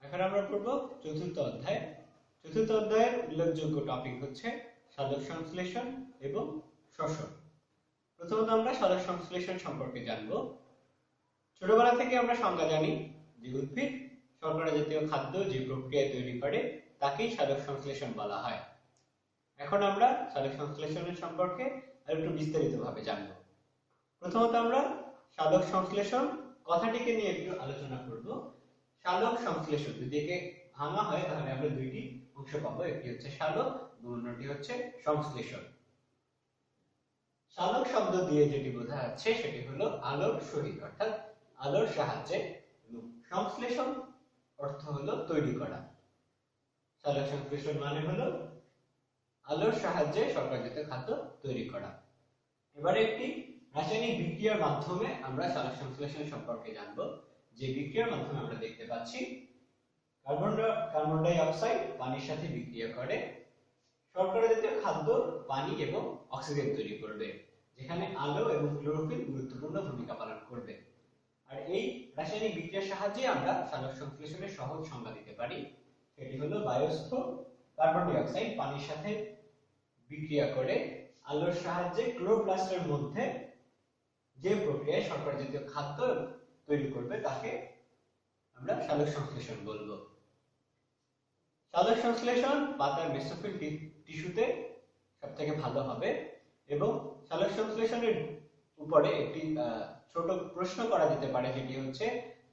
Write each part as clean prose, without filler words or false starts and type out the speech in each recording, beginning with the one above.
এখন আমরা পড়ব চতুর্থ অধ্যায়। চতুর্থ অধ্যায়ের উল্লেখযোগ্য টপিক হচ্ছে সালোক সংশ্লেষণ এবং শ্বসন। প্রথমত আমরা সালোক সংশ্লেষণ সম্পর্কে জানব। ছোটবেলা থেকে আমরা সংজ্ঞা জানি যে উদ্ভিদ শর্করা জাতীয় খাদ্য যে প্রক্রিয়ায় তৈরি করে তাকেই সালোক সংশ্লেষণ বলা হয়। এখন আমরা সালোক সংশ্লেষণের সম্পর্কে আরেকটু বিস্তারিতভাবে জানব। প্রথমত আমরা সালোক সংশ্লেষণ কথাটিকে নিয়ে একটু আলোচনা করব। সালোক সংশ্লেষণ যদি একে ভাঙা হয় তাহলে আমরা দুইটি অংশ পাবো, একটি হচ্ছে সালোক এবং অন্যটি হচ্ছে সংশ্লেষণ। সালোক শব্দ দিয়ে যেটি বোঝা যাচ্ছে সেটি হলো আলোর সহিত অর্থাৎ আলোর সাহায্যে, এবং সংশ্লেষণ অর্থ হলো তৈরি করা। সালোক সংশ্লেষণ মানে হলো আলোর সাহায্যে শর্করা জাতীয় খাদ্য তৈরি করা। এবারে একটি রাসায়নিক বিক্রিয়ার মাধ্যমে আমরা সালোক সংশ্লেষণ সম্পর্কে জানব। যে বিক্রিয়ার মাধ্যমে আমরা দেখতে পাচ্ছি কার্বন ডাই অক্সাইড পানির সাথে বিক্রিয়া করে শর্করা জাতীয় খাদ্য পানি এবং অক্সিজেন তৈরি করবে, যেখানে আলো এবং ক্লোরোফিল গুরুত্বপূর্ণ ভূমিকা পালন করবে। আর এই রাসায়নিক বিক্রিয়ার সাহায্যে আমরা সালোক সংশ্লেষণের সহজ সংজ্ঞা দিতে পারি। সেটি হলো বায়স্থ কার্বন ডাই অক্সাইড পানির সাথে বিক্রিয়া করে আলোর সাহায্যে ক্লোরোপ্লাস্টের মধ্যে যে প্রক্রিয়ায় শর্করা জাতীয় খাদ্য তৈরি করবে তাকে আমরা সালোক সংশ্লেষণ বলবো। সালোক সংশ্লেষণ পাতার মেসোফিল টিস্যুতে সবথেকে ভালো হবে, এবং সালোক সংশ্লেষণের উপরে একটি ছোট প্রশ্ন করা যেতে পারে, যেটি হচ্ছে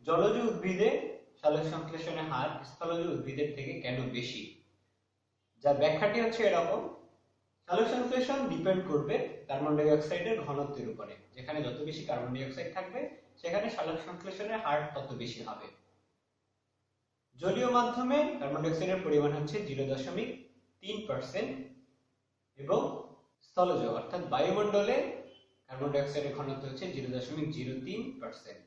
জলজ উদ্ভিদে সালোক সংশ্লেষণের হার স্থলজ উদ্ভিদের থেকে কেন বেশি। যার ব্যাখ্যাটি হচ্ছে এরকম: সালোক সংশ্লেষণ ডিপেন্ড করবে কার্বন ডাই অক্সাইডের ঘনত্বের উপরে। যেখানে যত বেশি কার্বন ডাই অক্সাইড থাকবে সেখানে সালোক সংশ্লেষণের হার তত বেশি হবে। জলীয় মাধ্যমে কার্বন ডাই অক্সাইডের পরিমাণ হচ্ছে 0.3%, এবং স্থলজ অর্থাৎ বায়ুমণ্ডলে কার্বন ডাই অক্সাইডের ঘনত্ব হচ্ছে 0.03%।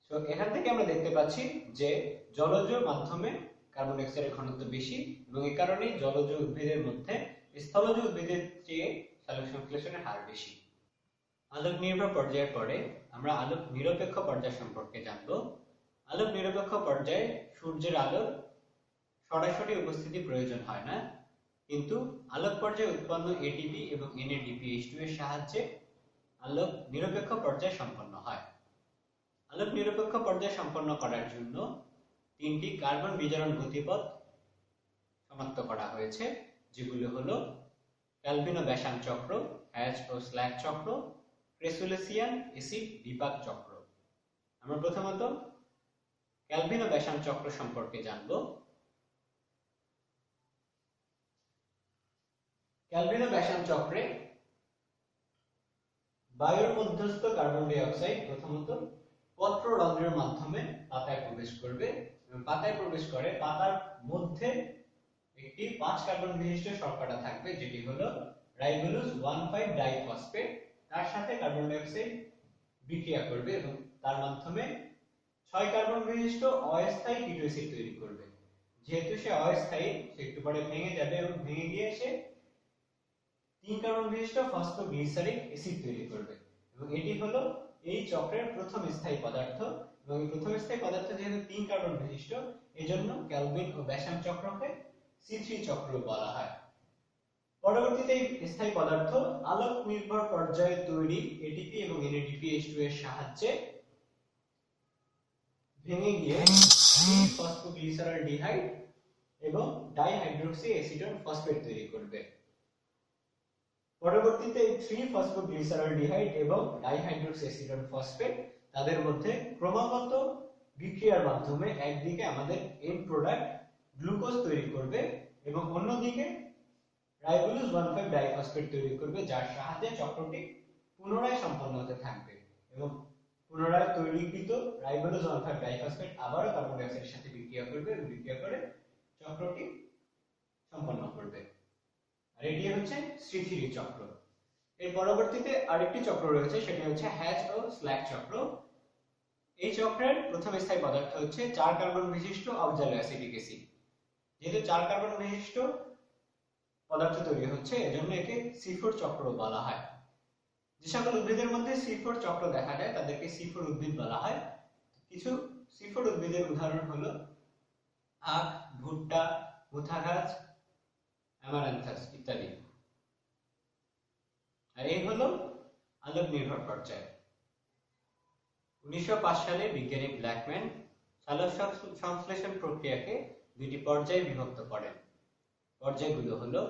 সো এখান থেকে আমরা দেখতে পাচ্ছি যে জলজ মাধ্যমে কার্বন ডাই অক্সাইডের ঘনত্ব বেশি, এবং এই কারণেই জলজ উদ্ভিদের মধ্যে স্থলজ উদ্ভিদের চেয়ে সালোক সংশ্লেষণের হার বেশি। আলোক নির্ভর পর্যায়ের পরে আমরা আলোক নিরপেক্ষ পর্যায় সম্পর্কে জানব। আলোক নিরপেক্ষ পর্যায়ে সূর্যের আলোর সরাসরি উপস্থিতি প্রয়োজন হয় না, কিন্তু আলোক পর্যায়ে উৎপন্ন এটিপি এবং NADPH2 এর সাহায্যে আলোক নিরপেক্ষ পর্যায় সম্পন্ন হয়। আলোক নিরপেক্ষ পর্যায় সম্পন্ন করার জন্য তিনটি কার্বন বিজারণ গতিপথ শনাক্ত করা হয়েছে, যেগুলো হলো ক্যালভিনো-ব্যাসাম চক্র, হ্যাচ ও স্ল্যাক চক্র, ক্রেসুলেসিয়ান এসিড বিপাক চক্র। আমরা প্রথমত ক্যালভিনো-ব্যাসাম চক্র সম্পর্কে জানব। ক্যালভিনো-ব্যাসাম চক্রে বায়ুর মধ্যস্থ কার্বন ডাই অক্সাইড প্রথমত পত্ররন্ধ্রের মাধ্যমে পাতায় প্রবেশ করবে, এবং পাতায় প্রবেশ করে পাতার মধ্যে একটি 5 কার্বন বিশিষ্ট শর্করা থাকবে, যেটি হলো রাইবোলোজ 1,5 ডাইফসফেট। তার সাথে কার্বন ডাই অক্সাইড বিক্রিয়া করবে এবং তার মাধ্যমে 6 কার্বন বিশিষ্ট অস্থায়ী কিটো অ্যাসিড তৈরি করবে। যেহেতু সে অস্থায়ী, সে একটু পরে ভেঙে যাবে এবং ভেঙে গিয়ে সে 3 কার্বন বিশিষ্ট ফসফোগ্লিসারিক অ্যাসিড তৈরি করবে, এবং এটি হলো এই চক্রের প্রথম স্থায়ী পদার্থ। এবং এই প্রথম স্থায়ী পদার্থ যেহেতু 3 কার্বন বিশিষ্ট, এজন্য ক্যালভিন ও ব্যাসাম চক্রকে C3 চক্র বলা হয়। পরবর্তীতে এই স্থায়ী পদার্থ আলোক নির্ভর পর্যায়ে তৈরি এটিপি এবং NADPH2 এর সাহায্যে ভেঙে গিয়ে ফসফোগ্লিসারলডিহাইড এবং ডাইহাইড্রোক্সি অ্যাসিটোন ফসফেট তৈরি করবে। পরবর্তীতে 3-ফসফোগ্লিসারলডিহাইড এবং ডাইহাইড্রোক্সি অ্যাসিটোন ফসফেট তাদের মধ্যে ক্রমাগত বিক্রিয়ার মাধ্যমে একদিকে আমাদের এন্ড প্রোডাক্ট গ্লুকোজ তৈরি করবে এবং অন্যদিকে রাইবোলোজ 1,5 ডাইফসফেট তৈরি করবে, যার সাহায্যে চক্রটি পুনরায় সম্পন্ন হতে থাকবে, এবং পুনরায় তৈরিকৃত রাইবোলোজ 1,5 ডাইফসফেট আবারও কার্বন ডাই অক্সাইডের সাথে বিক্রিয়া করবে এবং বিক্রিয়া করে চক্রটি সম্পন্ন করবে। আর এটি হচ্ছে C3 চক্র। এর পরবর্তীতে আরেকটি চক্র রয়েছে, সেটা হচ্ছে হ্যাচ ও স্ল্যাক চক্র। এই চক্রের প্রথম স্থায়ী পদার্থ হচ্ছে 4 কার্বন বিশিষ্ট অক্সালোঅ্যাসিটিক অ্যাসিড। যেহেতু 4 কার্বন বিশিষ্ট পদার্থ তৈরি হচ্ছে, এজন্য একে C4 চক্র বলা হয়। যে সকল উদ্ভিদের মধ্যে C4 চক্র দেখা যায় তাদেরকে C4 উদ্ভিদ বলা হয়। কিছু C4 উদ্ভিদের উদাহরণ হলো আখ, ভুট্টা, মুথা গাছ, অ্যামারান্থাস ইত্যাদি। আর এই হলো আলোক নির্ভর পর্যায়। 1905 সালে বিজ্ঞানী ব্ল্যাকম্যান সালোক সংশ্লেষণ প্রক্রিয়াকে দুটি পর্যায়ে বিভক্ত করেন। পর্যায়গুলো হলো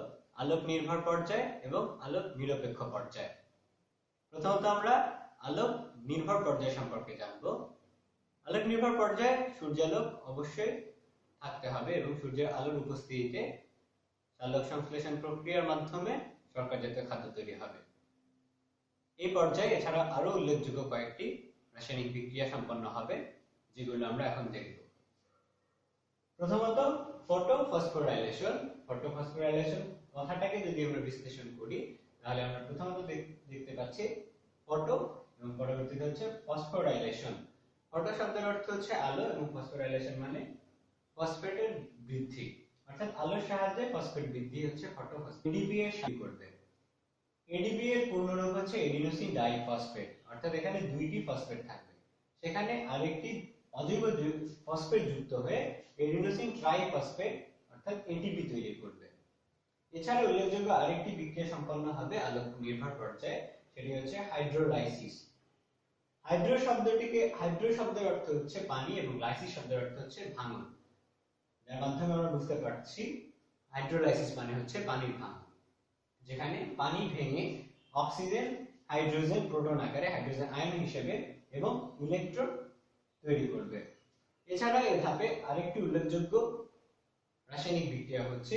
আলোক নির্ভর পর্যায় এবং আলোক নিরপেক্ষ পর্যায়। প্রথমত আমরা আলোক নির্ভর পর্যায় সম্পর্কে জানব। আলোক নির্ভর পর্যায়ে সূর্যালোক অবশ্যই থাকতে হবে এবং সূর্যের আলোর উপস্থিতিতে সালোক সংশ্লেষণ প্রক্রিয়ার মাধ্যমে শর্করাজাত খাদ্য তৈরি হবে। এই পর্যায়ে এছাড়া আরো উল্লেখযোগ্য কয়েকটি রাসায়নিক বিক্রিয়া সম্পন্ন হবে, যেগুলো আমরা এখন দেখব। প্রথমত ফটোফসফোরাইলেশন। ফটোফসফোরাইলেশন কথাটাকে যদি আমরা বিশ্লেষণ করি তাহলে আমরা প্রথমত দেখতে পাচ্ছি ফটো এবং পরবর্তীতে হচ্ছে ফসফোরাইলেশন। ফটো শব্দের অর্থ হচ্ছে আলো এবং ফসফোরাইলেশন মানে ফসফেটের বৃদ্ধি, অর্থাৎ আলোর সাহায্যে ফসফেট বৃদ্ধি হচ্ছে ফটোফসফোরাইলেশন। এডিপি এর সাহায্য করবে। এডিপি এর পূর্ণরূপ হচ্ছে এডিনোসিন ডাইফসফেট, অর্থাৎ এখানে দুইটি ফসফেট থাকবে, সেখানে আরেকটি অজৈব ফসফেট যুক্ত হয়ে এডিনোসিন ট্রাইফসফেট অর্থাৎ এটিপি তৈরি করবে। এছাড়া উল্লেখযোগ্য আরেকটি বিক্রিয়া সম্পন্ন হবে আলোক নির্ভর পর্যায়ে, সেটি হচ্ছে হাইড্রোলাইসিস। হাইড্রো শব্দের অর্থ হচ্ছে পানি এবং লাইসিস শব্দের অর্থ হচ্ছে ভাঙন, যার মাধ্যমে আমরা বুঝতে পারছি হাইড্রোলাইসিস মানে হচ্ছে পানির ভাঙন, যেখানে পানি ভেঙে অক্সিজেন, হাইড্রোজেন, প্রোটন আকারে হাইড্রোজেন আয়ন হিসেবে এবং ইলেকট্রন তৈরি করবে। এছাড়া এই ধাপে আরেকটি উল্লেখযোগ্য রাসায়নিক বিক্রিয়া হচ্ছে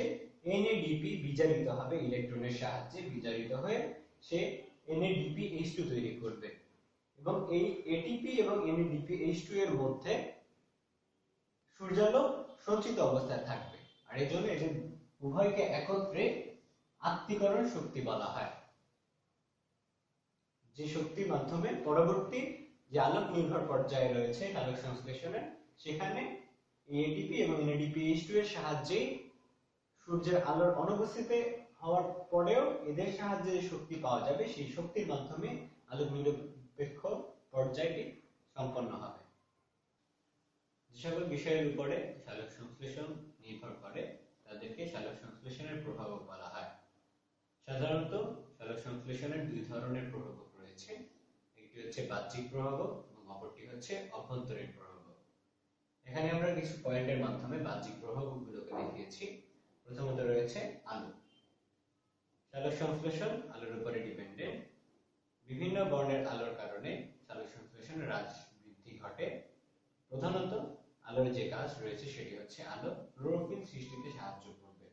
NADP বিজারিত হবে ইলেকট্রনের সাহায্যে, বিজারিত হয়ে সে NADPH2 তৈরি করবে এবং এই ATP এবং NADPH2 এর মধ্যে সূর্যালোক সঞ্চিত অবস্থায় থাকবে, আর এই জন্য এদের উভয়কে একত্রে আত্তীকরণ শক্তি বলা হয়, যে শক্তির মাধ্যমে পরবর্তী যে আলোক নির্ভর পর্যায়ে রয়েছে আলোক সংশ্লেষণে, সেখানে ATP এবং NADPH2 এর সাহায্যে সূর্যের আলোর অনুপস্থিতিতে হওয়ার পরেও এদের সাহায্যে যে শক্তি পাওয়া যাবে, সেই শক্তির মাধ্যমে আলোক নিরপেক্ষ পর্যায়টি সম্পন্ন হবে। যে সকল বিষয়ের উপরে সালোক সংশ্লেষণ নির্ভর করে তাদেরকে সালোক সংশ্লেষণের প্রভাবক বলা হয়। সাধারণত সালোক সংশ্লেষণের দুই ধরনের প্রভাবক রয়েছে, একটি হচ্ছে বাহ্যিক প্রভাবক এবং অপরটি হচ্ছে অভ্যন্তরীণ প্রভাবক। এখানে আমরা কিছু পয়েন্টের মাধ্যমে বাহ্যিক প্রভাবকগুলোকে দেখিয়েছি। প্রথমত রয়েছে আলো। সালোক সংশ্লেষণ আলোর উপরে ডিপেন্ডেন্ট। বিভিন্ন বর্ণের আলোর কারণে সালোক সংশ্লেষণের হ্রাস বৃদ্ধি ঘটে। প্রধানত আলোর যে কাজ রয়েছে সেটি হচ্ছে আলো ক্লোরোফিল সৃষ্টিতে সাহায্য করবে।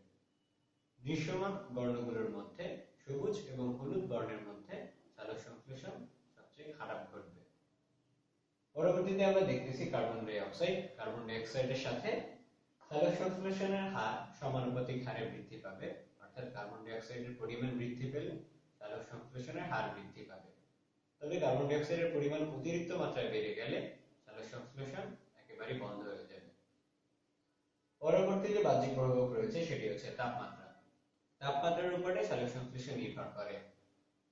দৃশ্যমান বর্ণগুলোর মধ্যে সবুজ এবং হলুদ বর্ণের মধ্যে সালোক সংশ্লেষণ সবচেয়ে খারাপ ঘটবে। পরবর্তীতে আমরা দেখতেছি carbon die oxide. Carbon die অক্সাইডের সাথে সালোক সংশ্লেষণের হার সমানুপাতিক হারে বৃদ্ধি পাবে, অর্থাৎ কার্বন ডাই অক্সাইডের পরিমাণ বৃদ্ধি পেলে সালোক সংশ্লেষণের হার বৃদ্ধি পাবে। তবে কার্বন ডাই অক্সাইডের পরিমাণ অতিরিক্ত মাত্রায় বেড়ে গেলে সালোক সংশ্লেষণ একেবারে বন্ধ হয়ে যাবে। পরবর্তী যে বাহ্যিক প্রভাবক রয়েছে সেটি হচ্ছে তাপমাত্রা। তাপমাত্রার উপরে সালোক সংশ্লেষণ নির্ভর করে।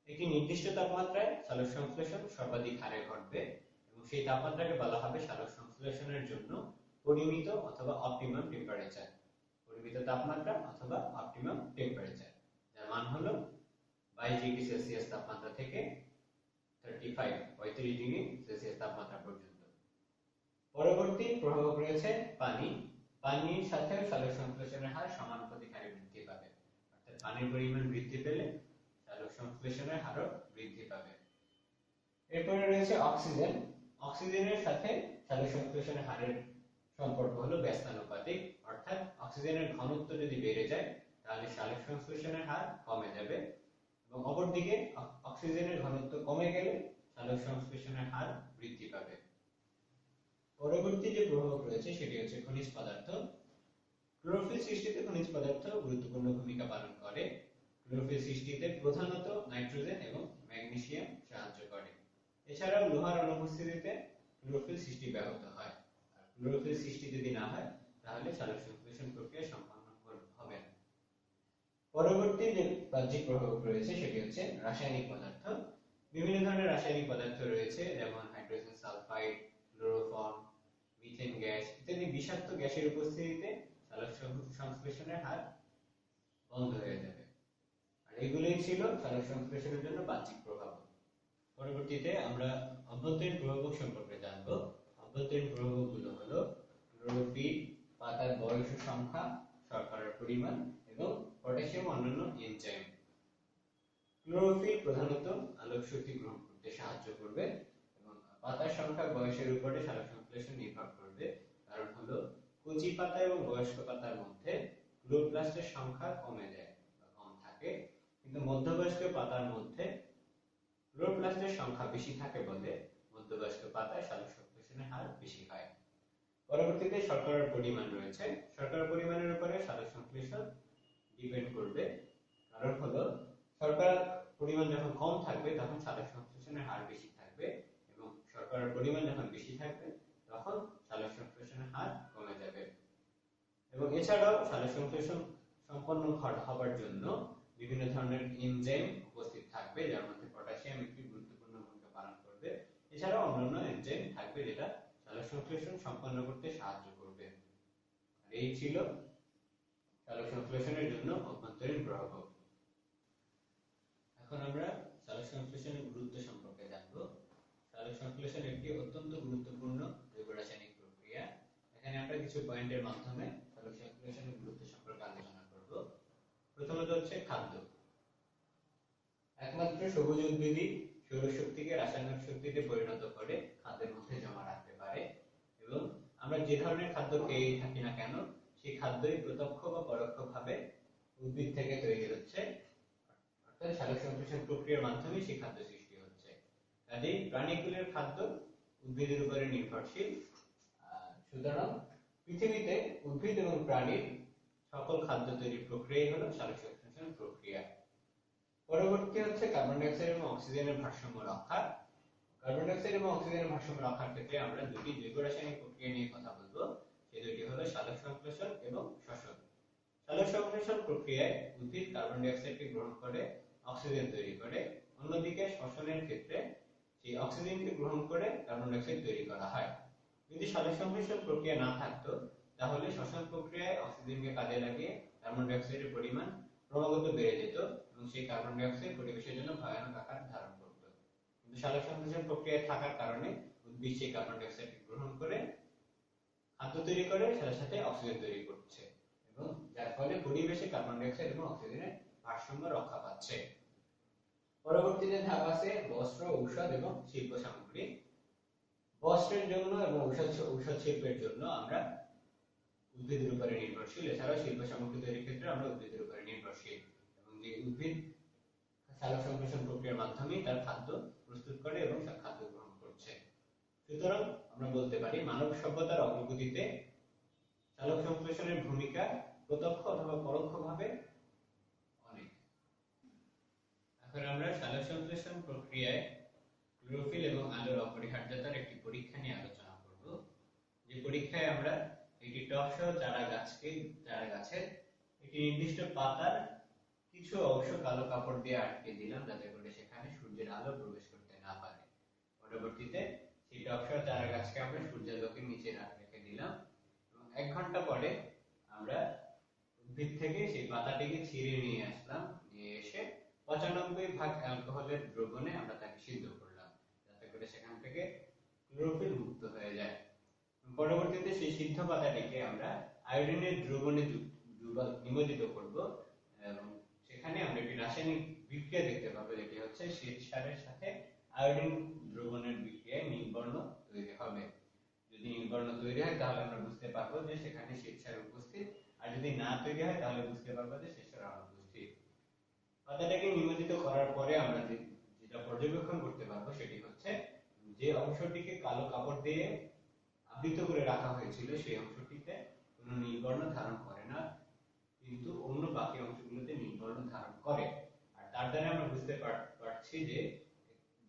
একটি নির্দিষ্ট তাপমাত্রায় সালোক সংশ্লেষণ সর্বাধিক হারে ঘটবে এবং সেই তাপমাত্রাকে বলা হবে সালোক সংশ্লেষণের জন্য পরিমিত অথবা অপটিমাম টেম্পারেচার। পরিমিত তাপমাত্রা অথবা অপটিমাম টেম্পারেচার, যার মান হলো 22 ডিগ্রি সেলসিয়াস তাপমাত্রা থেকে 35 ডিগ্রি সেলসিয়াস তাপমাত্রা পর্যন্ত। পরবর্তী প্রভাবক রয়েছে পানি। পানির সাথে সালোক সংশ্লেষণের হার সমানুপাতিক হারে বৃদ্ধি পাবে, অর্থাৎ পানির পরিমাণ বৃদ্ধি পেলে সালোক সংশ্লেষণের হারও বৃদ্ধি পাবে। এরপরে রয়েছে অক্সিজেন। অক্সিজেনের সাথে সালোক সংশ্লেষণের হারের সম্পর্ক হলো ব্যস্তানুপাতিক, অর্থাৎ অক্সিজেনের ঘনত্ব যদি বেড়ে যায় তাহলে সালোক সংশ্লেষণের হার কমে যাবে এবং অপরদিকে অক্সিজেনের ঘনত্ব কমে গেলে সালোক সংশ্লেষণের হার বৃদ্ধি পাবে। পরবর্তী যে প্রভাবক রয়েছে সেটি হচ্ছে খনিজ পদার্থ। ক্লোরোফিল সৃষ্টিতে খনিজ পদার্থ গুরুত্বপূর্ণ ভূমিকা পালন করে। ক্লোরোফিল সৃষ্টিতে প্রধানত নাইট্রোজেন এবং ম্যাগনেসিয়াম সাহায্য করে। এছাড়াও লোহার অনুপস্থিতিতে ক্লোরোফিল সৃষ্টি ব্যাহত হয়। আর ক্লোরোফিল সৃষ্টি যদি না হয় তাহলে সালোক সংশ্লেষণ প্রক্রিয়া সম্পন্ন হবে না। পরবর্তী যে বাহ্যিক প্রভাবক রয়েছে সেটি হচ্ছে রাসায়নিক পদার্থ। বিভিন্ন ধরনের রাসায়নিক পদার্থ রয়েছে, যেমন hydrogen sulphide, chloroform, methane gas ইত্যাদি বিষাক্ত গ্যাসের উপস্থিতিতে সালোক সংশ্লেষণের হার বন্ধ হয়ে যাবে। আর এগুলোই ছিল সালোক সংশ্লেষণের জন্য বাহ্যিক প্রভাব। পরবর্তীতে আমরা অভ্যন্তরীণ প্রভাবক সম্পর্কে জানব। অভ্যন্তরীণ প্রভাবকগুলো হলো ক্লোরোফিল, পাতার বয়স ও সংখ্যা, শর্করার পরিমাণ এবং পটাশিয়াম অন্যান্য এনজাইম। ক্লোরোফিল প্রধানত আলোক শক্তি গ্রহণ করতে সাহায্য করবে এবং পাতার সংখ্যা বয়সের উপরে সালোক সংশ্লেষণ নির্ভর করবে। কারণ হলো কচি পাতা এবং বয়স্ক পাতার মধ্যে ক্লোরোপ্লাস্টের সংখ্যা কমে যায় বা কম থাকে, কিন্তু মধ্যবয়স্ক পাতার মধ্যে ক্লোরোপ্লাস্টের সংখ্যা বেশি থাকে বলে মধ্যবয়স্ক পাতায় সালোক সংশ্লেষণের হার বেশি হয়। পরবর্তীতে শর্করার পরিমাণ রয়েছে। শর্করার পরিমাণের উপরে সালোক সংশ্লেষণ ডিপেন্ড করবে। কারণ হলো শর্করার পরিমাণ যখন কম থাকবে তখন সালোক সংশ্লেষণের হার বেশি থাকবে এবং শর্করার পরিমাণ যখন বেশি থাকবে তখন সালোক সংশ্লেষণের হার কমে যাবে। এবং এছাড়াও সালোক সংশ্লেষণ সম্পন্ন হবার জন্য বিভিন্ন ধরনের এনজাইম উপস্থিত থাকবে, যার মধ্যে পটাশিয়াম একটি গুরুত্বপূর্ণ ভূমিকা পালন করবে। এছাড়াও অন্যান্য এনজাইম থাকবে যেটা সালোক সংশ্লেষণ সম্পন্ন করতে সাহায্য করবে। আর এই ছিল সালোক সংশ্লেষণের জন্য অভ্যন্তরীণ প্রভাবক। এখন আমরা সালোক সংশ্লেষণের গুরুত্ব সম্পর্কে জানব। সালোক সংশ্লেষণ একটি অত্যন্ত গুরুত্বপূর্ণ জৈব রাসায়নিক প্রক্রিয়া। এখানে আমরা কিছু পয়েন্টের মাধ্যমে সালোক সংশ্লেষণের গুরুত্ব সম্পর্কে আলোচনা করব। প্রথমত হচ্ছে খাদ্য। একমাত্র সবুজ উদ্ভিদই সৌরশক্তিকে রাসায়নিক শক্তিতে পরিণত করে খাদ্যের মধ্যে জমা রাখতে পারে এবং আমরা যে ধরনের খাদ্য খেয়ে থাকি না কেন সেই খাদ্যই প্রত্যক্ষ বা পরোক্ষভাবে উদ্ভিদ থেকে তৈরি হচ্ছে, অর্থাৎ সালোক সংশ্লেষণ প্রক্রিয়ার মাধ্যমে সেই খাদ্য সৃষ্টি হচ্ছে। কাজেই প্রাণীকুলের খাদ্য উদ্ভিদের উপরে নির্ভরশীল। সুতরাং পৃথিবীতে উদ্ভিদ এবং প্রাণীর সকল খাদ্য তৈরির প্রক্রিয়াই হলো সালোক সংশ্লেষণ প্রক্রিয়া। পরবর্তী হচ্ছে কার্বন ডাই অক্সাইড এবং অক্সিজেনের ভারসাম্য রক্ষা। কার্বন ডাই অক্সাইড এবং অক্সিজেনের ভারসাম্য রক্ষার ক্ষেত্রে আমরা দুটি জৈব রাসায়নিক প্রক্রিয়া নিয়ে কথা বলবো। সেই দুটি হলো সালোক সংশ্লেষণ এবং শ্বসন। সালোক সংশ্লেষণ প্রক্রিয়ায় উদ্ভিদ কার্বন ডাই অক্সাইডকে গ্রহণ করে অক্সিজেন তৈরি করে, অন্যদিকে শ্বসনের ক্ষেত্রে সেই অক্সিজেনকে গ্রহণ করে কার্বন ডাই অক্সাইড তৈরি করা হয়। যদি সালোক সংশ্লেষণ প্রক্রিয়া না থাকতো তাহলে শ্বসন প্রক্রিয়ায় অক্সিজেনকে কাজে লাগিয়ে কার্বন ডাই অক্সাইডের পরিমাণ ক্রমাগত বেড়ে যেত এবং সেই কার্বন ডাই অক্সাইড পরিবেশের জন্য ভয়ানক আকার ধারণ করত। কিন্তু সালোক সংশ্লেষণ প্রক্রিয়ায় থাকার কারণে উদ্ভিদ সেই কার্বন ডাই অক্সাইডকে গ্রহণ করে খাদ্য তৈরি করে, সাথে সাথে অক্সিজেন তৈরি করছে এবং যার ফলে পরিবেশে কার্বন ডাই অক্সাইড এবং অক্সিজেনের ভারসাম্য রক্ষা পাচ্ছে। পরবর্তীতে ধাপ আছে বস্ত্র, ঔষধ এবং শিল্প সামগ্রী। বস্ত্রের জন্য এবং ঔষধ শিল্পের জন্য আমরা উদ্ভিদের উপরে নির্ভরশীল। এছাড়াও শিল্প সামগ্রী তৈরির ক্ষেত্রে আমরা উদ্ভিদের উপরে নির্ভরশীল এবং যে উদ্ভিদ সালোক সংশ্লেষণ প্রক্রিয়ার মাধ্যমে তার খাদ্য প্রস্তুত করে এবং তার খাদ্য গ্রহণ করছে। সুতরাং আমরা বলতে পারি মানব সভ্যতার অগ্রগতিতে সালোক সংশ্লেষণের ভূমিকা প্রত্যক্ষ অথবা পরোক্ষভাবে অনেক। এখন আমরা সালোক সংশ্লেষণ প্রক্রিয়ায় ক্লোরোফিল এবং আলোর অপরিহার্যতার একটি পরীক্ষা নিয়ে আলোচনা করব। যে পরীক্ষায় আমরা একটি টবসহ চারা গাছের একটি নির্দিষ্ট পাতার কিছু অংশ কালো কাপড় দিয়ে আটকে দিলাম যাতে করে সেখানে সূর্যের আলো প্রবেশ করতে না পারে। পরবর্তীতে সেই টবসহ চারা গাছকে আমরা সূর্যালোকের নিচে রেখে দিলাম এবং 1 ঘন্টা পরে আমরা উদ্ভিদ থেকে সেই পাতাটিকে ছিঁড়ে নিয়ে আসলাম। নিয়ে এসে 95% অ্যালকোহলের দ্রবণে আমরা তাকে সিদ্ধ করলাম যাতে করে সেখান থেকে ক্লোরোফিল মুক্ত হয়ে যায়। পরবর্তীতে সেই সিদ্ধ পাতাটিকে আমরা আয়োডিনের দ্রবণে নিমজ্জিত করব এবং সেখানে আমরা একটি রাসায়নিক বিক্রিয়া দেখতে পাবো, যেটি হচ্ছে শ্বেত সারের সাথে আয়োডিন দ্রবণের বিক্রিয়ায় নীলবর্ণ তৈরি হবে। যদি নীলবর্ণ তৈরি হয় তাহলে আমরা বুঝতে পারবো যে সেখানে শ্বেত সার উপস্থিত, আর যদি না তৈরি হয় তাহলে বুঝতে পারবো যে শ্বেত সার অনুপস্থিত। পাতাটাকে নিমজ্জিত করার পরে আমরা যেটা পর্যবেক্ষণ করতে পারবো সেটি হচ্ছে যে অংশটিকে কালো কাপড় দিয়ে আবৃত করে রাখা হয়েছিল সেই অংশটিতে কোনো নীলবর্ণ ধারণ করে না, কিন্তু অন্য বাকি অংশগুলোতে নীলবর্ণ ধারণ করে। আর তার দ্বারা আমরা বুঝতে পারছি যে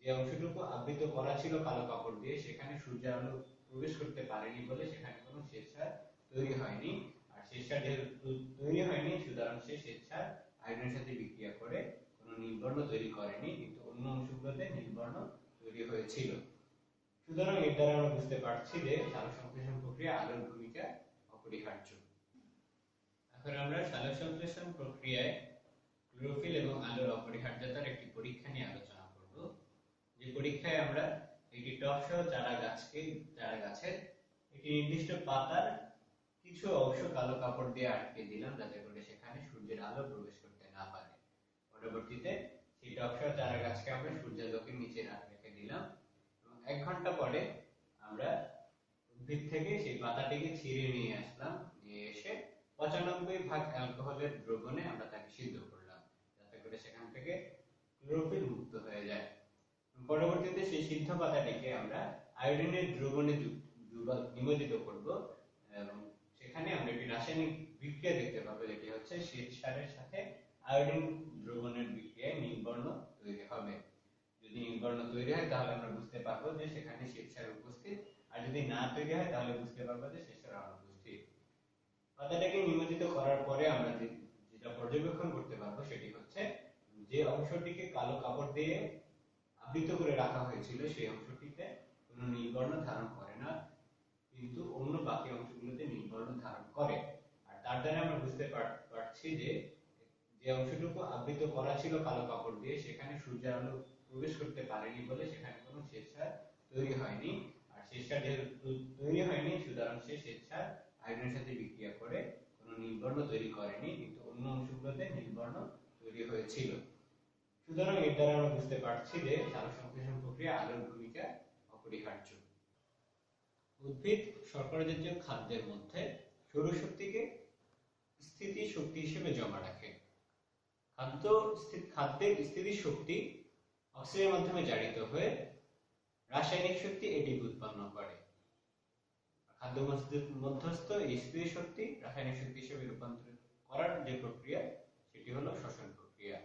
যে অংশটুকু আবৃত করা ছিল কালো কাপড় দিয়ে সেখানে সূর্যের আলো প্রবেশ করতে পারেনি বলে সেখানে কোনো শ্বেতসার তৈরি হয়নি। আর শ্বেতসার যেহেতু তৈরি হয়নি সুতরাং সেই শ্বেতসার আয়োডিনের সাথে বিক্রিয়া করে কোনো নীলবর্ণ তৈরি করেনি, কিন্তু অন্য অংশগুলোতে নীলবর্ণ তৈরি হয়েছিল। সুতরাং এর দ্বারা আমরা বুঝতে পারছি যে সালোকসংশ্লেষণ প্রক্রিয়া আলোর ভূমিকা অপরিহার্য। এখন আমরা সালোকসংশ্লেষণ প্রক্রিয়ায় ক্লোরোফিল এবং আলোর অপরিহার্যতার একটি পরীক্ষা নিয়ে আলোচনা করব। যে পরীক্ষায় আমরা একটি টব সহ চারা গাছের একটি নির্দিষ্ট পাতার কিছু অংশ কালো কাপড় দিয়ে আটকে দিলাম, যাতে করে সেখানে সূর্যের আলো প্রবেশ করতে না পারে। পরবর্তীতে সেই টব সহ চারা গাছকে আমরা সূর্যালোকের নিচে রেখে দিলাম এবং 1 ঘন্টা পরে আমরা উদ্ভিদ থেকে সেই পাতাটিকে ছিঁড়ে নিয়ে আসলাম। নিয়ে এসে 95% অ্যালকোহলের দ্রবণে আমরা তাকে সিদ্ধ করলাম, যাতে করে সেখান থেকে ক্লোরোফিল মুক্ত হয়ে যায়। পরবর্তীতে সেই সিদ্ধ পাতাটিকে আমরা আয়োডিনের দ্রবণে নিমজ্জিত করব এবং সেখানে আমরা একটি রাসায়নিক বিক্রিয়া দেখতে পাবো, যেটি হচ্ছে শ্বেত সারের সাথে আয়োডিন দ্রবণের বিক্রিয়ায় নীলবর্ণ তৈরি হবে। যদি নীলবর্ণ তৈরি হয় তাহলে আমরা বুঝতে পারবো যে সেখানে শ্বেত সার উপস্থিত, আর যদি না তৈরি হয় তাহলে বুঝতে পারবো যে শ্বেত সার অনুপস্থিত। পাতাটাকে নিমজ্জিত করার পরে আমরা যেটা পর্যবেক্ষণ করতে পারবো সেটি হচ্ছে যে অংশটিকে কালো কাপড় দিয়ে আবৃত করে রাখা হয়েছিল সেই অংশটিতে কোনো নীলবর্ণ ধারণ করে না, কিন্তু অন্য বাকি অংশগুলোতে নীলবর্ণ ধারণ করে। আর তার দ্বারা আমরা বুঝতে পারছি যে যে অংশটুকু আবৃত করা ছিল কালো কাপড় দিয়ে সেখানে সূর্যের আলো প্রবেশ করতে পারেনি বলে সেখানে কোনো শ্বেতসার তৈরি হয়নি। আর শ্বেতসার যেহেতু তৈরি হয়নি, সুতরাং সেই শ্বেতসার আয়োডিনের সাথে বিক্রিয়া করে কোনো নীলবর্ণ তৈরি করেনি, কিন্তু অন্য অংশগুলোতে নীলবর্ণ তৈরি হয়েছিল। সুতরাং এর দ্বারা আমরা বুঝতে পারছি যে সালোকসংশ্লেষণ প্রক্রিয়া আলোর ভূমিকা অপরিহার্য। উদ্ভিদ শর্করা জাতীয় খাদ্যের মধ্যে সৌরশক্তিকে স্থিতি শক্তি হিসেবে জমা রাখে। খাদ্যের স্থিতির শক্তি অক্সিজেনের মাধ্যমে জারিত হয়ে রাসায়নিক শক্তি এটিপি উৎপন্ন করে। খাদ্য মধ্যস্থ এই স্থিতি শক্তি রাসায়নিক শক্তি হিসেবে রূপান্তরিত করার যে প্রক্রিয়া সেটি হলো শ্বসন প্রক্রিয়া।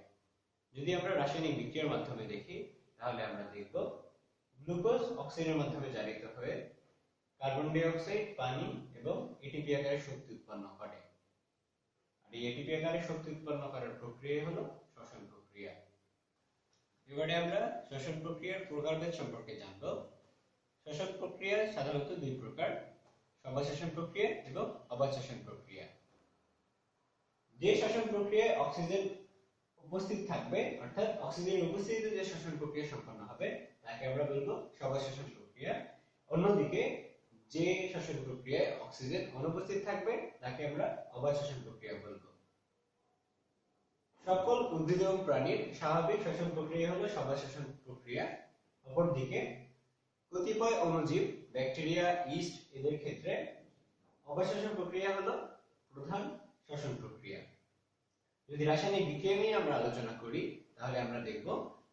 যদি আমরা রাসায়নিক বিক্রিয়ার মাধ্যমে দেখি তাহলে আমরা দেখব গ্লুকোজ অক্সিজেনের মাধ্যমে জারিত হয়ে কার্বন ডাই অক্সাইড, পানি এবং এটিপি আকারে শক্তি উৎপন্ন করে। আর এই এটিপি আকারে শক্তি উৎপন্ন করার প্রক্রিয়া হলো শ্বসন প্রক্রিয়া। এবারে আমরা শ্বসন প্রক্রিয়ার প্রকারভেদ সম্পর্কে জানব। শ্বসন প্রক্রিয়া সাধারণত 2 প্রকার: সবাশ্বসন প্রক্রিয়া এবং অবাশ্বসন প্রক্রিয়া। যে শ্বসন প্রক্রিয়ায় অক্সিজেন উপস্থিত থাকবে, অর্থাৎ অক্সিজেনের উপস্থিতিতে যে শ্বসন প্রক্রিয়া সম্পন্ন হবে তাকে আমরা বলবো সবাশ্বসন প্রক্রিয়া। অন্যদিকে যে শ্বসন প্রক্রিয়ায় অক্সিজেন অনুপস্থিত থাকবে তাকে আমরা অবাশ্বসন প্রক্রিয়া বলবো। সকল উদ্ভিদ এবং প্রাণীর স্বাভাবিক শ্বসন প্রক্রিয়া হলো সবাশ্বসন প্রক্রিয়া। অপরদিকে কতিপয় অণুজীব, ব্যাকটেরিয়া, ইস্ট এদের ক্ষেত্রে অবাশ্বসন প্রক্রিয়া হলো প্রধান শ্বসন প্রক্রিয়া। যদি রাসায়নিক বিক্রিয়া নিয়ে আমরা আলোচনা করি তাহলে আমরা দেখব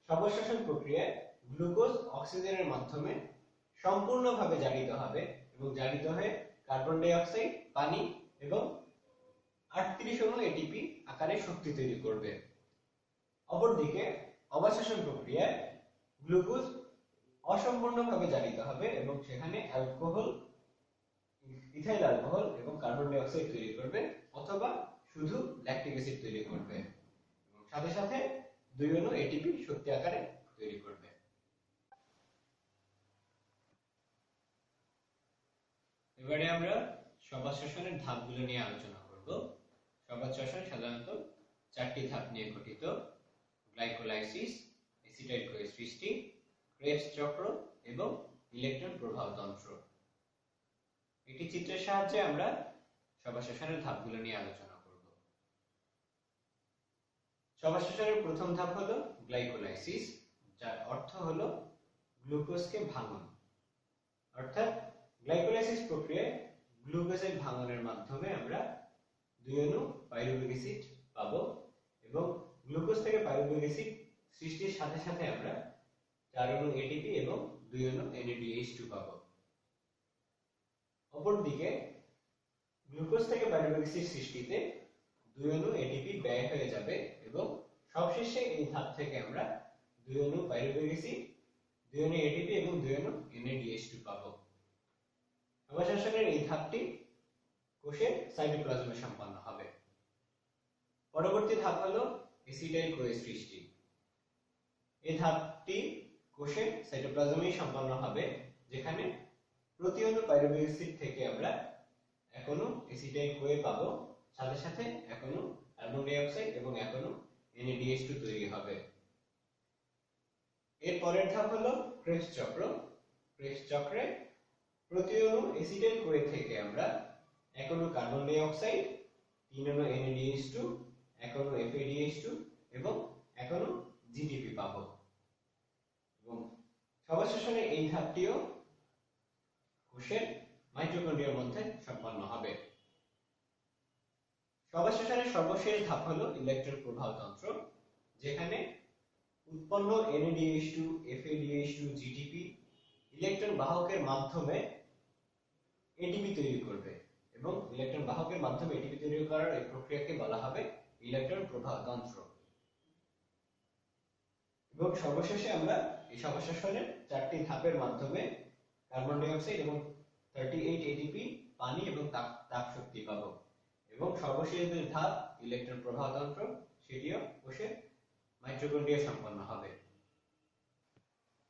সবাশ্বসন প্রক্রিয়ায় গ্লুকোজ অক্সিজেনের মাধ্যমে সম্পূর্ণভাবে জারিত হবে এবং জারিত হয়ে কার্বন ডাই অক্সাইড, পানি এবং 38 অণু এটিপি আকারে শক্তি তৈরি করবে। অপরদিকে অবাশ্বসন প্রক্রিয়ায় গ্লুকোজ অসম্পূর্ণভাবে জারিত হবে এবং সেখানে ইথাইল অ্যালকোহল এবং কার্বন ডাই অক্সাইড তৈরি করবে, অথবা শুধু ল্যাকটিক অ্যাসিড তৈরি করবে এবং সাথে সাথে 2 অণু এটিপি শক্তি আকারে তৈরি করবে। এবারে আমরা সবাশ্বসনের ধাপগুলো নিয়ে আলোচনা করব। সবাশ্বসন সাধারণত 4টি ধাপ নিয়ে গঠিত: গ্লাইকোলাইসিস, এসিটাইল-CoA সৃষ্টি, ক্রেবস চক্র এবং ইলেকট্রন প্রবাহ তন্ত্র। একটি চিত্রের সাহায্যে আমরা সবাশ্বসনের ধাপগুলো নিয়ে আলোচনা করব। সবাশ্বসনের প্রথম ধাপ হলো গ্লাইকোলাইসিস, যার অর্থ হলো গ্লুকোজকে ভাঙন। অর্থাৎ গ্লাইকোলাইসিস প্রক্রিয়ায় গ্লুকোজের ভাঙনের মাধ্যমে আমরা 2 অণু পাইরুভিক অ্যাসিড পাবো এবং গ্লুকোজ থেকে পাইরুভিক অ্যাসিড সৃষ্টির সাথে সাথে আমরা 4 অণু এটিপি এবং 2 অণু NADH2 পাবো। অপরদিকে গ্লুকোজ থেকে পাইরুভিক অ্যাসিড সৃষ্টিতে 2 অণু এটিপি ব্যয় হয়ে যাবে এবং সবশেষে এই ধাপ থেকে আমরা 2 অণু পাইরুভিক অ্যাসিড, 2 অণু এটিপি এবং 2 অণু NADH2 পাবো। সবাশ্বসনের এই ধাপটি কোষের সাইটোপ্লাজমে সম্পন্ন হবে। পরবর্তী ধাপ হলো এসিটাইল-CoA সৃষ্টি। এই ধাপটি কোষের সাইটোপ্লাজমেই সম্পন্ন হবে যেখানে প্রতি অণু পাইরুভিক অ্যাসিড থেকে আমরা এক অণু এসিটাইল কোয়ে পাবো, সাথে সাথে এক অণু কার্বন ডাই অক্সাইড এবং এক অণু NaDH2 তৈরি হবে। এর পরের ধাপ হলো ক্রেবস চক্র। ক্রেবস চক্রে প্রতি অণু এসিটাইল কোয়ে থেকে আমরা এক অণু কার্বন ডাই অক্সাইড, 3 অণু NaDH2, এক অণু FADH2 এবং এক অণু GDP পাবো। এবং সবশেষে এই ধাপটিও কোষের মাইটোকন্ড্রিয়ার মধ্যে সম্পন্ন হবে। সর্বশেষ ধাপ হলো ইলেকট্রন প্রবাহ তন্ত্র, যেখানে উৎপন্ন NaDH2, FADH2, GDP ইলেকট্রন বাহকের মাধ্যমে এটিপি তৈরি করবে এবং ইলেকট্রন বাহকের মাধ্যমে এটিপি তৈরি করার এই প্রক্রিয়াকে বলা হবে ইলেকট্রন প্রবাহ তন্ত্র। এবং সর্বশেষে আমরা এই সবশেষের চারটি ধাপের মাধ্যমে কার্বন ডাই অক্সাইড এবং 38 ATP পানি এবং তাপ শক্তি পাবো। এবং সর্বশেষ যে ধাপ ইলেকট্রন প্রবাহ তন্ত্র, সেটিও কোষের মাইটোকন্ড্রিয়া সম্পন্ন হবে।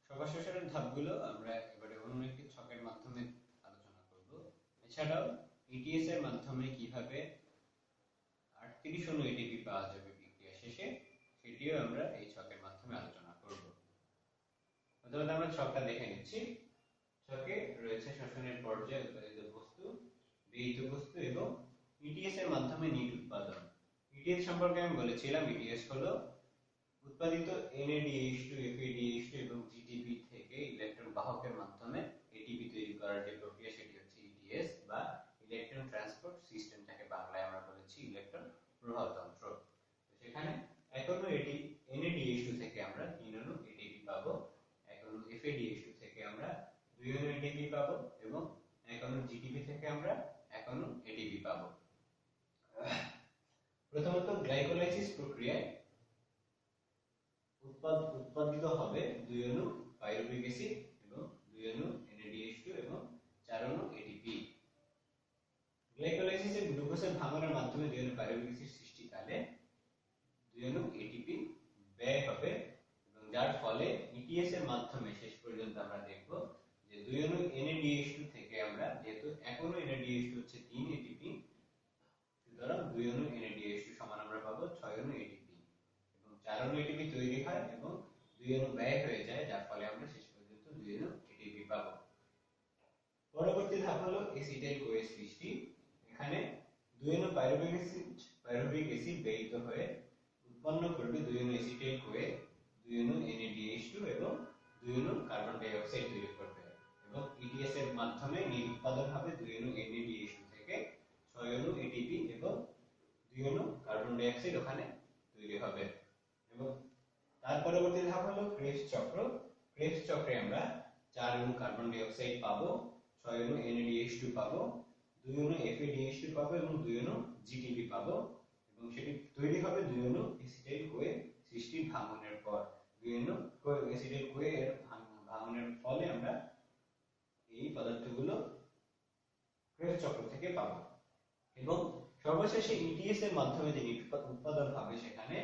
সর্বশেষের ধাপগুলো আমরা এবারে অন্য একটি ছকের মাধ্যমে আলোচনা করব। এছাড়াও ETS এর মাধ্যমে কিভাবে 38 অণু ATP পাওয়া যাবে বিক্রিয়া শেষে, সেটিও আমরা এই ছকের মাধ্যমে আলোচনা করব। প্রথমে আমরা ছকটা দেখে নিচ্ছি। ছকে রয়েছে শ্বসনের পর্যায়ে উৎপাদিত বস্তু, ব্যয়িত বস্তু এবং ETS এর মাধ্যমে নিট উৎপাদন। ETS সম্পর্কে আমি বলেছিলাম, ETS হলো উৎপাদিত NaDH2, FADH2 এবং GDP থেকে ইলেকট্রন বাহকের মাধ্যমে ATP তৈরি করার যে প্রক্রিয়া, সেটি হচ্ছে ETS বা ইলেকট্রন ট্রান্সপোর্ট সিস্টেম, যাকে বাংলায় আমরা বলেছি ইলেকট্রন প্রবাহ তন্ত্র। সেখানে এক অণু NaDH2 থেকে আমরা 3 অণু ATP পাবো, এক অণু FADH2 থেকে আমরা 2 অণু ATP পাবো এবং এক অণু GDP থেকে আমরা এক অণু ATP পাবো। প্রথমত গ্লাইকোলাইসিস প্রক্রিয়ায় উৎপাদিত হবে 2 অণু পাইরুভিক অ্যাসিড এবং 2 অণু NaDH2 এবং 4 অণু ATP। গ্লাইকোলাইসিসে গ্লুকোজের ভাঙনের মাধ্যমে 2 অণু পাইরুভিক অ্যাসিড সৃষ্টিকালে 2 অণু ATP ব্যয় হবে এবং যার ফলে ETS এর মাধ্যমে শেষ পর্যন্ত আমরা দেখব যে 2 অণু NaDH2 থেকে আমরা, যেহেতু এক অণু NaDH2 হচ্ছে 3 ATP, সুতরাং 2 অণু NaDH2 সমান আমরা পাবো 6 অণু ATP এবং 4 অণু ATP তৈরি হয় এবং 2 অণু ব্যয় হয়ে যায়, যার ফলে আমরা শেষ পর্যন্ত 2 অণু ATP পাবো। পরবর্তী ধাপ হলো এসিটাইল কোয়ে সৃষ্টি। এখানে 2 অণু পাইরুভিক অ্যাসিড ব্যয়িত হয়ে উৎপন্ন করবে 2 অণু এসিটাইল কোয়ে, 2 অণু NaDH2 এবং 2 অণু কার্বন ডাই অক্সাইড তৈরি করবে এবং ETS এর মাধ্যমে নিট উৎপাদন হবে 2 অণু NaDH2 থেকে 6 অণু ATP এবং 2 অণু কার্বন ডাই অক্সাইড ওখানে তৈরি হবে। এবং তার পরবর্তী ধাপ হলো ক্রেবস চক্র। ক্রেবস চক্রে আমরা 4 অণু কার্বন ডাই অক্সাইড পাবো, 6 অণু NaDH2 পাবো, 2 অণু FADH2 পাবো এবং 2 অণু GDP পাবো এবং সেটি তৈরি হবে 2 অণু এসিটাইল কোয়ে সৃষ্টির ভাঙনের পর। 2 অণু এসিটাইল কোয়ে এর ভাঙনের ফলে আমরা এই পদার্থগুলো ক্রেবস চক্র থেকে পাবো। এবং সর্বশেষে ETS এর মাধ্যমে যে নিট উৎপাদন হবে, সেখানে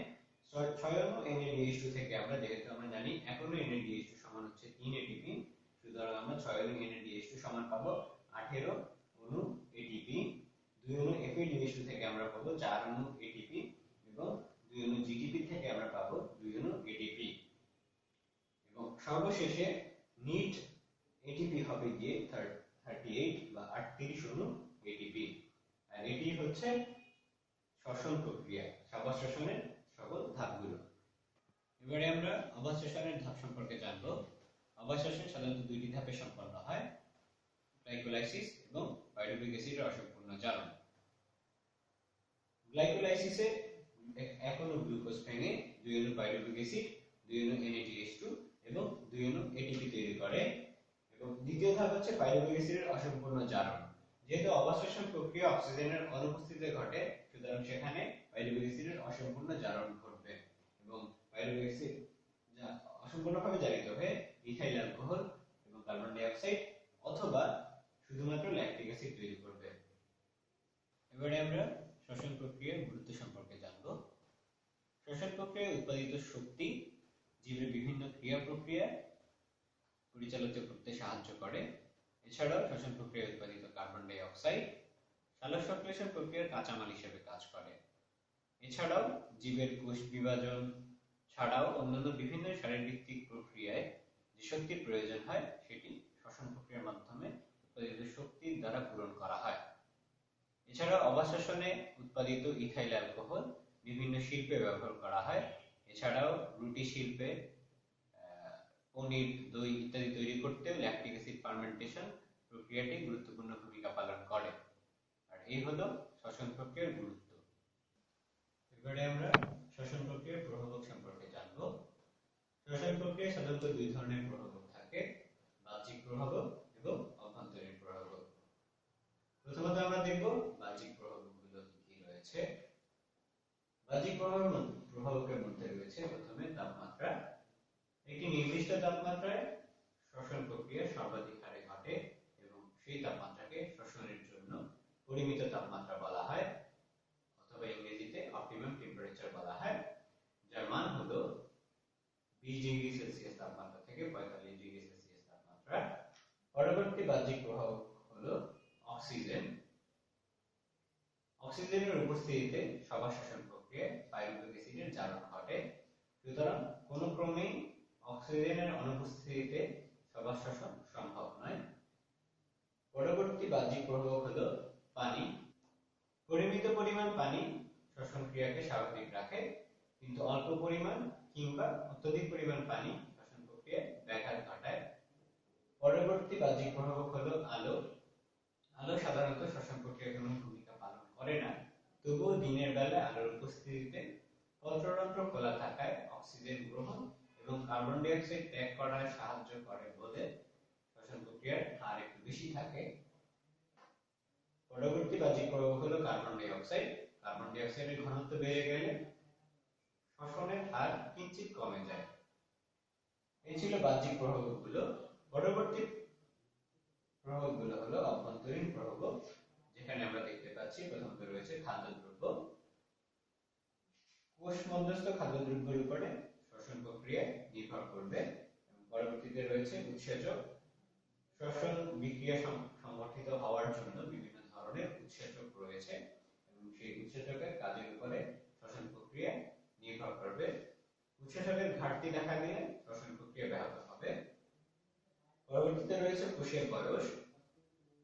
6 অণু NaDH2 থেকে আমরা, যেহেতু আমরা জানি এক অণু NaDH2 সমান হচ্ছে 3 ATP, সুতরাং আমরা 6 অণু NaDH2 সমান পাবো 18 অণু ATP। 2 অণু FADH2 থেকে আমরা পাবো 4 অণু ATP এবং 2 অণু GDP থেকে আমরা পাবো 2 অণু ATP। এবং সর্বশেষে নিট ATP হবে গিয়ে 38 বা 38 অণু ATP। আর এটি হচ্ছে শ্বসন প্রক্রিয়া, অবশেষণের সকল ধাপগুলো। এবারে আমরা অবশেষণের ধাপ সম্পর্কে জানবো। অবশেষণ সাধারণত দুইটি ধাপে সম্পন্ন হয়, গ্লাইকোলাইসিস এবং পাইরুভিক অ্যাসিডের অসম্পূর্ণ জারণ। গ্লাইকোলাইসিসে এক অণু গ্লুকোজ ভেঙে 2 অণু পাইরুভিক অ্যাসিড, 2 অণু NaDH2 এবং 2 অণু ATP তৈরি করে। এবং দ্বিতীয় ধাপ হচ্ছে পাইরুভিক অ্যাসিডের অসম্পূর্ণ জারণ। যেহেতু অবশেষণ প্রক্রিয়া অক্সিজেনের অনুপস্থিতিতে ঘটে, সুতরাং সেখানে পাইরুভিক অ্যাসিডের অসম্পূর্ণ জারণ ঘটবে এবং পাইরুভিক অ্যাসিড অসম্পূর্ণভাবে জারিত হয়ে ইথাইল অ্যালকোহল এবং কার্বন ডাই অক্সাইড অথবা শুধুমাত্র ল্যাকটিক অ্যাসিড তৈরি করবে। এবারে আমরা শ্বসন প্রক্রিয়ার গুরুত্ব সম্পর্কে জানব। শ্বসন প্রক্রিয়ায় উৎপাদিত শক্তি জীবের বিভিন্ন ক্রিয়া প্রক্রিয়া পরিচালিত করতে সাহায্য করে। এছাড়াও শ্বসন প্রক্রিয়ায় উৎপাদিত কার্বন ডাই অক্সাইড সালোক সংশ্লেষণ প্রক্রিয়ার কাঁচামাল হিসেবে কাজ করে। এছাড়াও জীবের কোষ বিভাজন ছাড়াও অন্যান্য বিভিন্ন শারীরবৃত্তিক প্রক্রিয়ায় যে শক্তির প্রয়োজন হয় সেটি শ্বসন প্রক্রিয়ার মাধ্যমে উৎপাদিত শক্তির দ্বারা পূরণ করা হয়। এছাড়া অবাশ্বসনে উৎপাদিত ইথাইল অ্যালকোহল বিভিন্ন শিল্পে ব্যবহার করা হয়। এছাড়াও রুটি শিল্পে পনির, দই ইত্যাদি তৈরি করতেও ল্যাকটিক অ্যাসিড ফার্মেন্টেশন প্রক্রিয়াটি গুরুত্বপূর্ণ ভূমিকা পালন করে। আর এই হলো শ্বসন প্রক্রিয়ার গুরুত্ব। এবারে আমরা শ্বসন প্রক্রিয়ার প্রভাবক সম্পর্কে জানব। শ্বসন প্রক্রিয়ায় সাধারণত দুই ধরনের প্রভাবক থাকে, বাহ্যিক প্রভাবক এবং অভ্যন্তরীণ প্রভাবক। প্রথমত আমরা দেখব বাহ্যিক প্রভাবকগুলো কি কি রয়েছে। বাহ্যিক প্রভাবকের মধ্যে রয়েছে প্রথমে তাপমাত্রা। একটি নির্দিষ্ট তাপমাত্রায় শ্বসন প্রক্রিয়া সর্বাধিক হারে ঘটে এবং সেই তাপমাত্রাকে শ্বসনের জন্য পরিমিত তাপমাত্রা বলা হয়, অথবা ইংরেজিতে অপটিমাম টেম্পারেচার বলা হয়, যার মান হলো 20 ডিগ্রি সেলসিয়াস তাপমাত্রা থেকে 45 ডিগ্রি সেলসিয়াস তাপমাত্রা। পরবর্তী বাহ্যিক প্রভাবক হলো অক্সিজেন। অক্সিজেনের উপস্থিতিতে সবার শ্বসন প্রক্রিয়ায় পাইরুভিক অ্যাসিডের জারণ ঘটে। সুতরাং কোনো ক্রমেই অক্সিজেনের অনুপস্থিতিতে সবার শ্বসন সম্ভব নয়। পরবর্তী বাহ্যিক প্রভাবক হলো পানি। পরিমিত পরিমাণ পানি শ্বসন ক্রিয়াকে স্বাভাবিক রাখে, কিন্তু অল্প পরিমাণ কিংবা অত্যধিক পরিমাণ পানি শ্বসন প্রক্রিয়ায় ব্যাঘাত ঘটায়। পরবর্তী বাহ্যিক প্রভাবক হলো আলো। আলো সাধারণত শ্বসন প্রক্রিয়ায় কোনো ভূমিকা পালন করে না, তবুও দিনের বেলায় আলোর উপস্থিতিতে পত্ররন্ধ্র খোলা থাকায় অক্সিজেন গ্রহণ এবং কার্বন ডাই অক্সাইড ত্যাগ করায় সাহায্য করে বলে শ্বসন প্রক্রিয়ার হার একটু বেশি থাকে। পরবর্তী বাহ্যিক প্রভাবক হলো carbon die oxide. Carbon die অক্সাইডের ঘনত্ব বেড়ে গেলে শ্বসনের হার কিঞ্চিত কমে যায়। এই ছিল বাহ্যিক প্রভাবকগুলো। পরবর্তী প্রভাবকগুলো হলো অভ্যন্তরীণ প্রভাবক, যেখানে আমরা দেখতে পাচ্ছি প্রথমত রয়েছে খাদ্যদ্রব্য। কোষ মধ্যস্থ খাদ্যদ্রব্যের উপরে শ্বসন প্রক্রিয়া নির্ভর করবে। পরবর্তীতে রয়েছে উৎসেচক। শ্বসন বিক্রিয়া সংগঠিত হওয়ার জন্য বিভিন্ন ধরনের উৎসেচক রয়েছে এবং সেই উৎসেচকের কাজের উপরে শ্বসন প্রক্রিয়া নির্ভর করবে। উৎসেচকের ঘাটতি দেখা দিলে শ্বসন প্রক্রিয়া ব্যাহত হবে। পরবর্তীতে রয়েছে কোষের বয়স।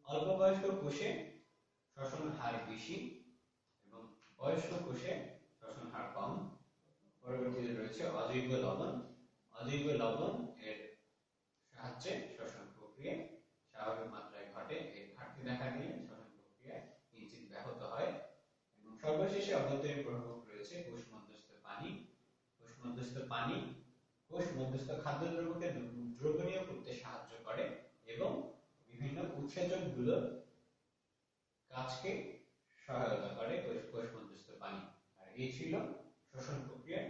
অল্প বয়স্ক কোষে শ্বসন হার বেশি এবং বয়স্ক কোষে শ্বসন হার কম। পরবর্তীতে রয়েছে অজৈব লবণ। অজৈব লবণ এর সাহায্যে শ্বসন প্রক্রিয়া স্বাভাবিক মাত্রায় ঘটে, এর ঘাটতি দেখা দিলে শ্বসন প্রক্রিয়া কিঞ্চিত ব্যাহত হয়। এবং সর্বশেষে অভ্যন্তরীণ প্রভাবক রয়েছে কোষ মধ্যস্থ পানি। কোষ মধ্যস্থ পানি কোষ মধ্যস্থ খাদ্যদ্রব্যকে দ্রবণীয় করতে সাহায্য করে এবং বিভিন্ন উৎসেচকগুলোর কাজকে সহায়তা করে কোষ মধ্যস্থ পানি। আর এই ছিল শ্বসন প্রক্রিয়ার